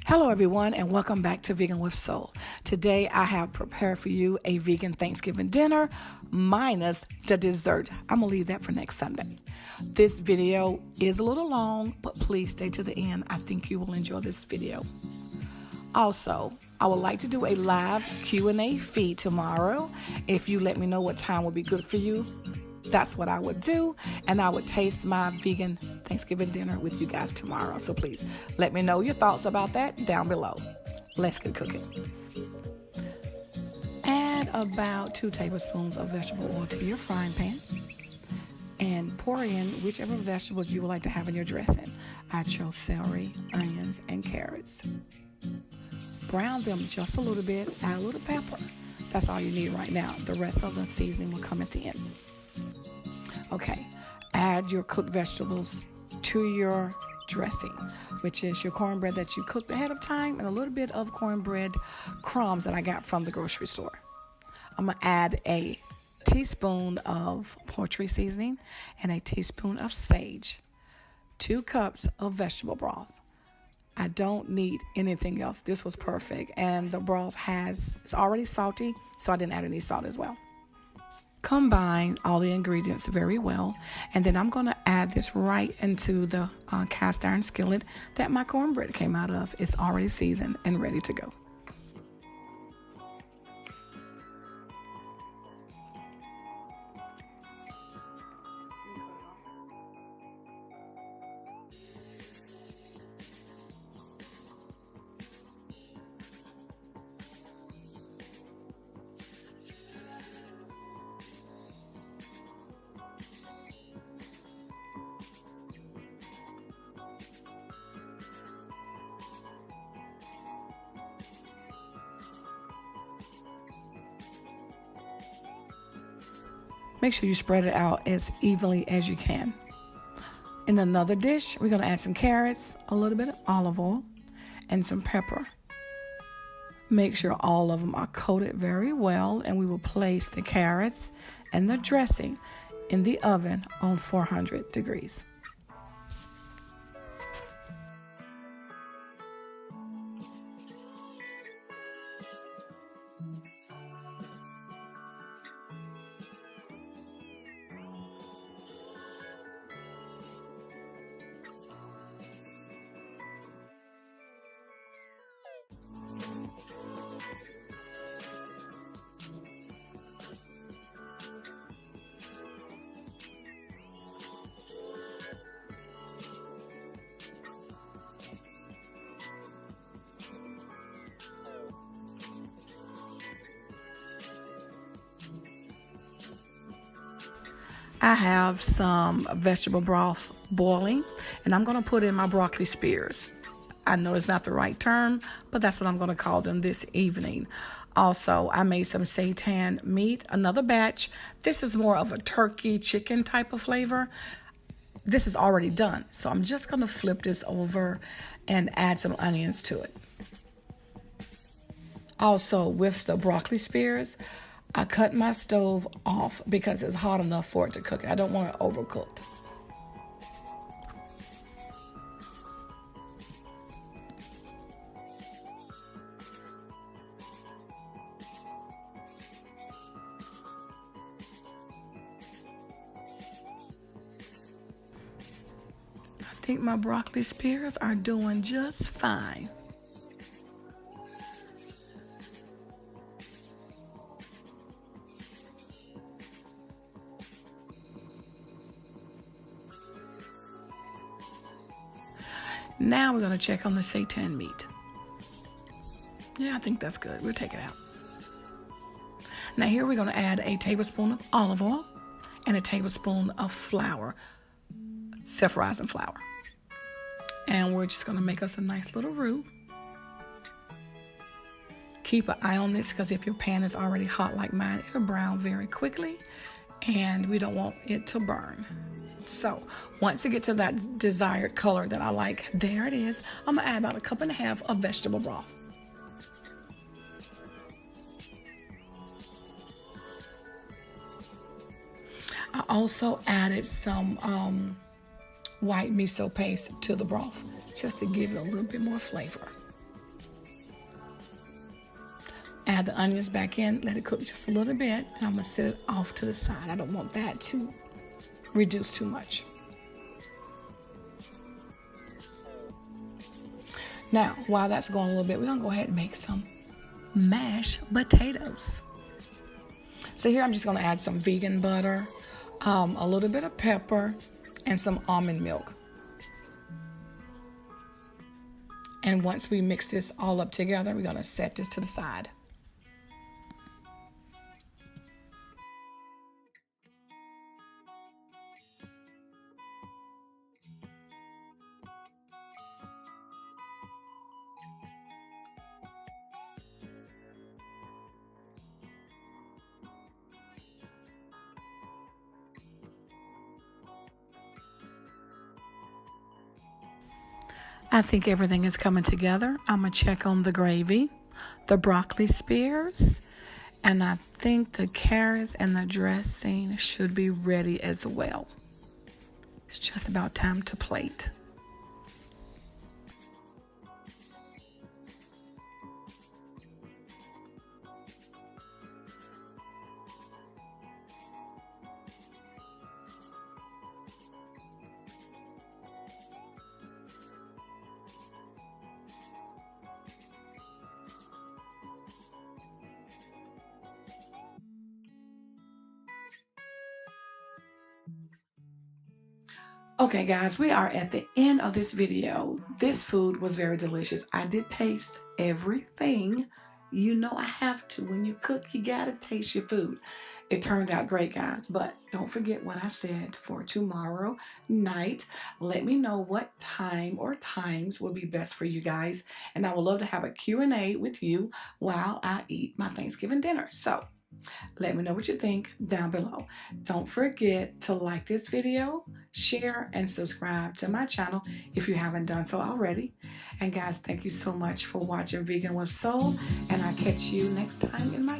Hello everyone and welcome back to Vegan with Soul. Today I have prepared for you a vegan Thanksgiving dinner minus the dessert. I'm going to leave that for next Sunday. This video is a little long, but please stay to the end. I think you will enjoy this video. Also, I would like to do a live Q&A feed tomorrow. If you let me know what time would be good for you, that's what I would do, and I would taste my vegan Thanksgiving dinner with you guys tomorrow. So please let me know your thoughts about that down below. Let's get cooking. Add about 2 tablespoons of vegetable oil to your frying pan and pour in whichever vegetables you would like to have in your dressing. I chose celery, onions, and carrots. Brown them just a little bit, add a little pepper. That's all you need right now. The rest of the seasoning will come at the end. Okay, add your cooked vegetables to your dressing, which is your cornbread that you cooked ahead of time and a little bit of cornbread crumbs that I got from the grocery store. I'm going to add a teaspoon of poultry seasoning and a teaspoon of sage, 2 cups of vegetable broth. I don't need anything else. This was perfect, and the broth it's already salty, so I didn't add any salt as well. Combine all the ingredients very well, and then I'm going to add this right into the cast iron skillet that my cornbread came out of. It's already seasoned and ready to go. Make sure you spread it out as evenly as you can. In another dish, we're going to add some carrots, a little bit of olive oil, and some pepper. Make sure all of them are coated very well, and we will place the carrots and the dressing in the oven on 400 degrees. I have some vegetable broth boiling, and I'm going to put in my broccoli spears. I know it's not the right term, but that's what I'm going to call them this evening. Also, I made some seitan meat, another batch. This is more of a turkey chicken type of flavor. This is already done, so I'm just going to flip this over and add some onions to it. Also, with the broccoli spears, I cut my stove off because it's hot enough for it to cook. I don't want it overcooked. I think my broccoli spears are doing just fine. Now we're going to check on the seitan meat. Yeah, I think that's good. We'll take it out. Now here we're going to add a tablespoon of olive oil and a tablespoon of flour, self-rising flour. And we're just going to make us a nice little roux. Keep an eye on this because if your pan is already hot like mine, it'll brown very quickly and we don't want it to burn. So once it gets to that desired color that I like, there it is. I'm going to add about 1.5 cups of vegetable broth. I also added some white miso paste to the broth just to give it a little bit more flavor. Add the onions back in, let it cook just a little bit, and I'm gonna set it off to the side. I don't want that to reduce too much. Now, while that's going a little bit, we're gonna go ahead and make some mashed potatoes. So here I'm just gonna add some vegan butter, a little bit of pepper, and some almond milk. And once we mix this all up together, we're gonna set this to the side. I think everything is coming together. I'm going to check on the gravy, the broccoli spears, and I think the carrots and the dressing should be ready as well. It's just about time to plate. Okay, guys, we are at the end of this video. This food was very delicious. I did taste everything. You know I have to. When you cook, you gotta taste your food. It turned out great, guys, but don't forget what I said for tomorrow night. Let me know what time or times will be best for you guys, and I would love to have a Q&A with you while I eat my Thanksgiving dinner. So let me know what you think down below. Don't forget to like this video, share, and subscribe to my channel if you haven't done so already. And guys, thank you so much for watching Vegan with Soul, and I'll catch you next time in my